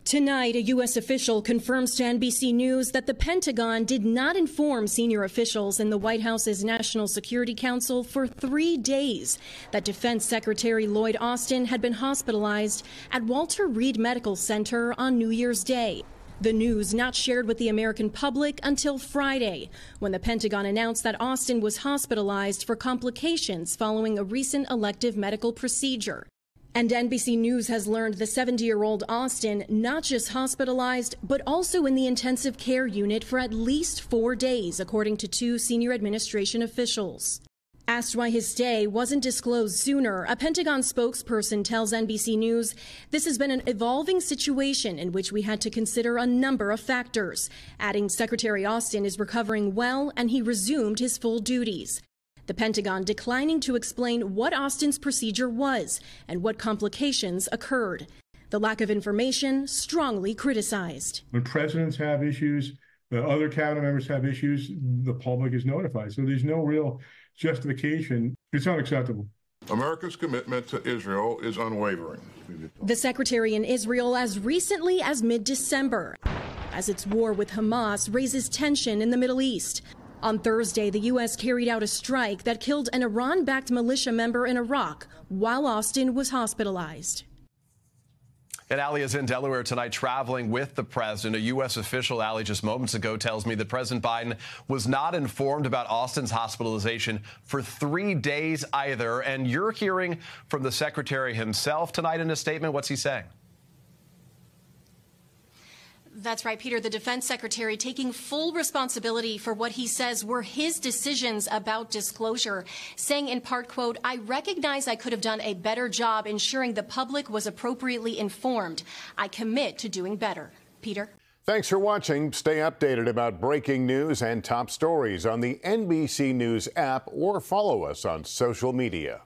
Tonight, a U.S. official confirms to NBC News that the Pentagon did not inform senior officials in the White House's National Security Council for 3 days that Defense Secretary Lloyd Austin had been hospitalized at Walter Reed Medical Center on New Year's Day. The news not shared with the American public until Friday, when the Pentagon announced that Austin was hospitalized for complications following a recent elective medical procedure. And NBC News has learned the 70-year-old Austin not just hospitalized, but also in the intensive care unit for at least 4 days, according to 2 senior administration officials. Asked why his stay wasn't disclosed sooner, a Pentagon spokesperson tells NBC News this has been an evolving situation in which we had to consider a number of factors, adding Secretary Austin is recovering well and he resumed his full duties. The Pentagon declining to explain what Austin's procedure was and what complications occurred. The lack of information strongly criticized. When presidents have issues, the other cabinet members have issues, the public is notified. So there's no real justification. It's unacceptable. America's commitment to Israel is unwavering. The secretary in Israel as recently as mid-December, as its war with Hamas raises tension in the Middle East. On Thursday, the U.S. carried out a strike that killed an Iran-backed militia member in Iraq while Austin was hospitalized. And Allie is in Delaware tonight traveling with the president. A U.S. official, Allie, just moments ago tells me that President Biden was not informed about Austin's hospitalization for 3 days either. And you're hearing from the secretary himself tonight in a statement. What's he saying? That's right, Peter. The defense secretary taking full responsibility for what he says were his decisions about disclosure, saying in part, quote, "I recognize I could have done a better job ensuring the public was appropriately informed. I commit to doing better." Peter? Thanks for watching. Stay updated about breaking news and top stories on the NBC News app or follow us on social media.